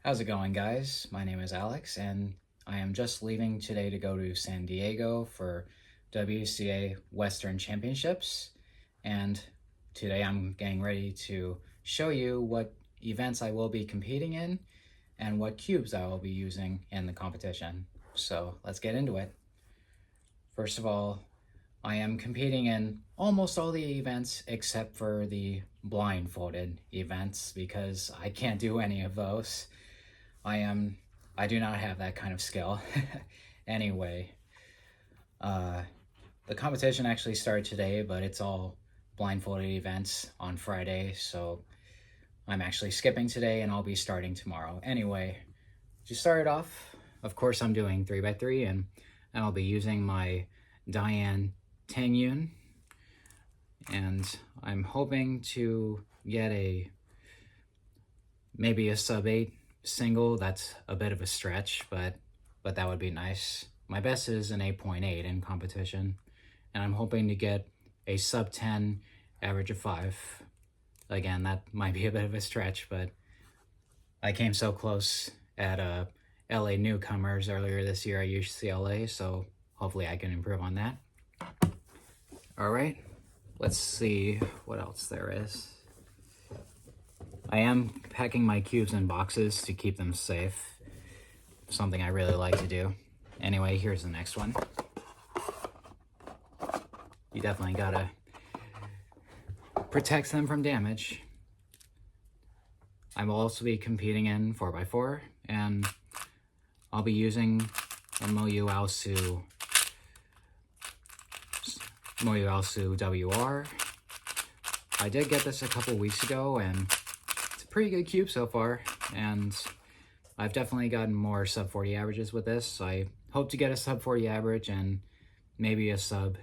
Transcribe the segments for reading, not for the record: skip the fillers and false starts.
How's it going, guys? My name is Alex, and I am just leaving today to go to San Diego for WCA Western Championships. And today I'm getting ready to show you what events I will be competing in and what cubes I will be using in the competition. So let's get into it. First of all, I am competing in almost all the events except for the blindfolded events because I can't do any of those. I do not have that kind of skill. Anyway, the competition actually started today, but it's all blindfolded events on Friday, so I'm actually skipping today and I'll be starting tomorrow. Anyway, to start it off, of course I'm doing 3x3 and I'll be using my Diane Tangyun, and I'm hoping to get maybe a sub 8 single. That's a bit of a stretch, but that would be nice. My best is an 8.8 in competition, and I'm hoping to get a sub 10 average of 5. Again, that might be a bit of a stretch, but I came so close at LA Newcomers earlier this year at UCLA, so hopefully I can improve on that. All right, let's see what else there is. I am packing my cubes in boxes to keep them safe, something I really like to do. Anyway, here's the next one. You definitely gotta protect them from damage. I will also be competing in 4x4, and I'll be using a CubingUSA WR. I did get this a couple weeks ago, and pretty good cube so far, and I've definitely gotten more sub 40 averages with this. I hope to get a sub 40 average and maybe a sub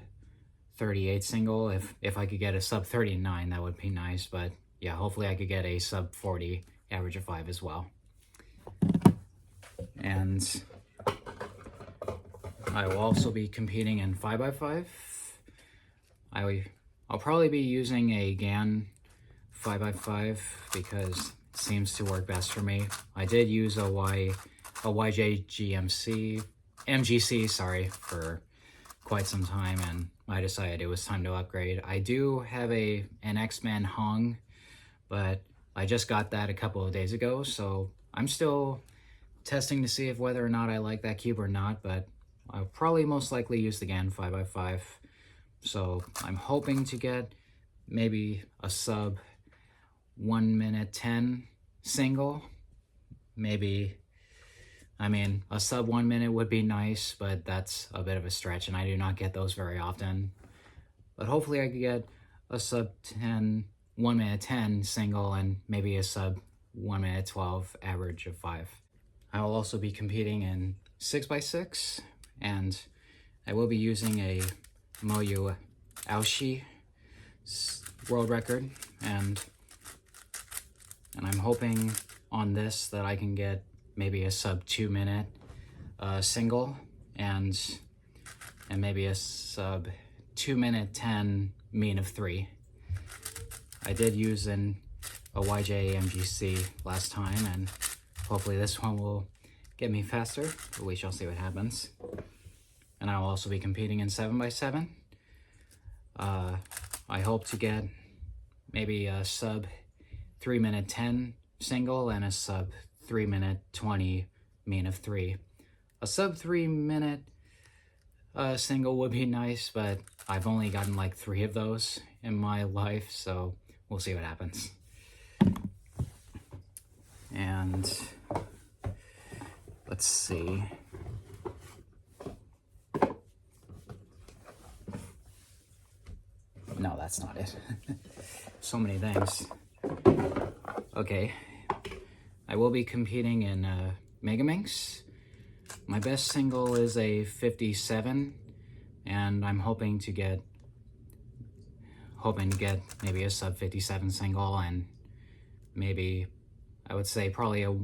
38 single. If I could get a sub 39, that would be nice, but yeah, hopefully I could get a sub 40 average of 5 as well. And I will also be competing in 5x5. I'll probably be using a GAN 5x5 because it seems to work best for me. I did use a MGC, for quite some time, and I decided it was time to upgrade. I do have an X-Men hung, but I just got that a couple of days ago, so I'm still testing to see if whether or not I like that cube or not, but I'll probably most likely use the GAN 5x5. So I'm hoping to get maybe a sub 1 minute 10 single. Maybe, a sub 1 minute would be nice, but that's a bit of a stretch, and I do not get those very often. But hopefully I could get a sub 1 minute 10 single and maybe a sub 1 minute 12 average of 5. I will also be competing in 6x6, and I will be using a CubingUSA world record, and I'm hoping on this that I can get maybe a sub 2 minute single and maybe a sub 2 minute 10 mean of 3. I did use a YJ MGC last time, and hopefully this one will get me faster, but we shall see what happens. And I will also be competing in 7x7. I hope to get maybe a sub 3 minute 10 single and a sub 3 minute 20 mean of 3. A sub 3 minute single would be nice, but I've only gotten like 3 of those in my life, so we'll see what happens. And let's see. No, that's not it. So many things. Okay, I will be competing in Megaminx. My best single is a 57, and I'm hoping to get maybe a sub 57 single, and maybe I would say probably a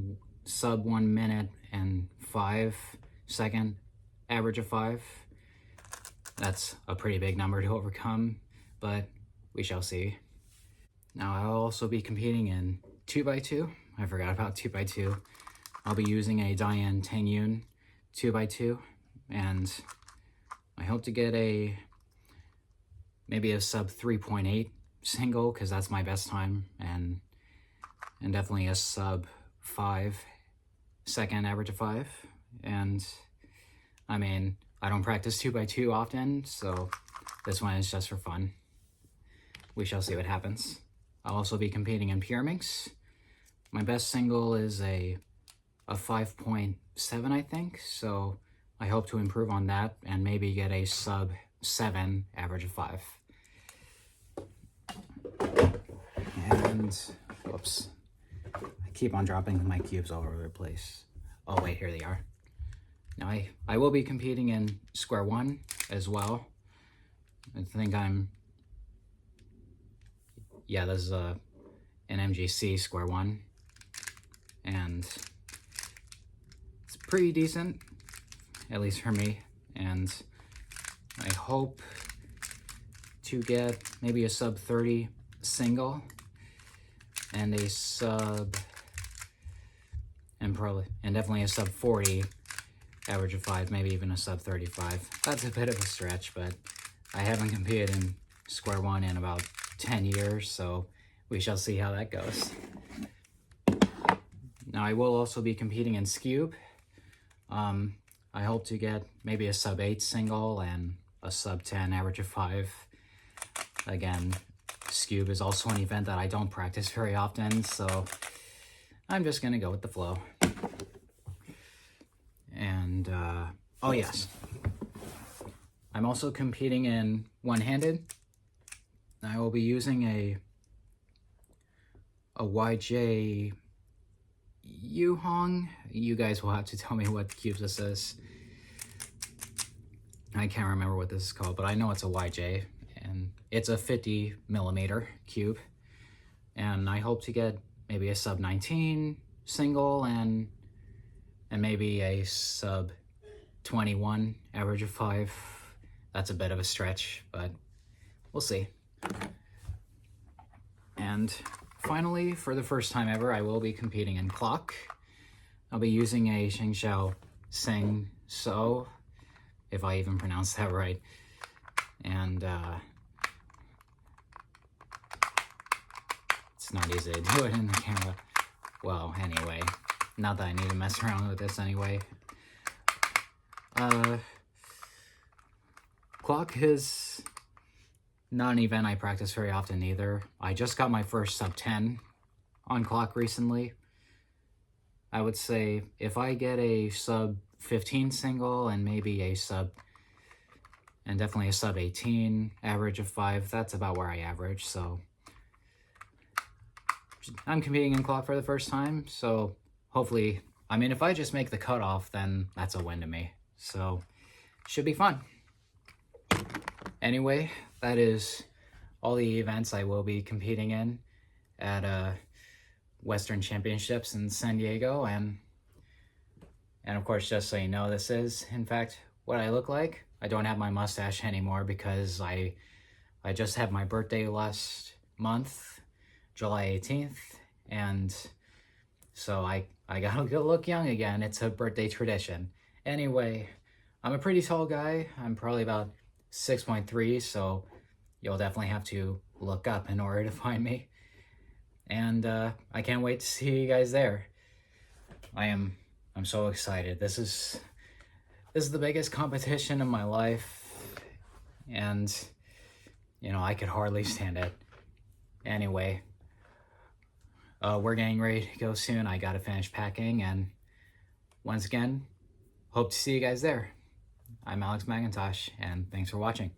sub 1 minute and 5 second average of 5. That's a pretty big number to overcome, but we shall see. Now I'll also be competing in 2x2. I forgot about 2x2. I'll be using a Diane 10 2x2, and I hope to get maybe a sub 3.8 single, because that's my best time, and definitely a sub 5 second average of 5. And I mean, I don't practice 2x2 often, so this one is just for fun. We shall see what happens. I'll also be competing in pyraminx. My best single is a 5.7, I think, so I hope to improve on that and maybe get a sub 7 average of 5. And whoops, I keep on dropping my cubes all over the place. Oh wait, here they are. Now I will be competing in square one as well. I think yeah, this is an MGC square one, and it's pretty decent, at least for me, and I hope to get maybe a sub 30 single and a sub, and definitely a sub 40 average of 5, maybe even a sub 35. That's a bit of a stretch, but I haven't competed in square one in about 10 years, so we shall see how that goes. Now I will also be competing in scube. I hope to get maybe a sub 8 single and a sub 10 average of 5. Again, scube is also an event that I don't practice very often, so I'm just gonna go with the flow. And oh yes, I'm also competing in one-handed. I will be using a YJ Yuhong. You guys will have to tell me what cube this is. I can't remember what this is called, but I know it's a YJ, and it's a 50 millimeter cube. And I hope to get maybe a sub 19 single and maybe a sub 21 average of 5. That's a bit of a stretch, but we'll see. And finally, for the first time ever, I will be competing in clock. I'll be using a Xingxiao Sing So, if I even pronounced that right. And it's not easy to do it in the camera. Well, anyway, not that I need to mess around with this anyway. Clock is not an event I practice very often either. I just got my first sub 10 on clock recently. I would say if I get a sub 15 single and maybe a sub, and definitely a sub 18 average of 5, that's about where I average. So I'm competing in clock for the first time, so hopefully, I mean, if I just make the cutoff, then that's a win to me. So should be fun. Anyway, that is all the events I will be competing in at Western Championships in San Diego, and of course, just so you know, this is in fact what I look like. I don't have my mustache anymore because I just had my birthday last month, July 18th, and so I gotta look young again. It's a birthday tradition. Anyway, I'm a pretty tall guy. I'm probably about 6'3", so you'll definitely have to look up in order to find me. And I can't wait to see you guys there. I'm so excited. This is the biggest competition of my life, and you know, I could hardly stand it. Anyway, we're getting ready to go soon. I gotta finish packing, and once again, hope to see you guys there. I'm Alex McIntosh, and thanks for watching.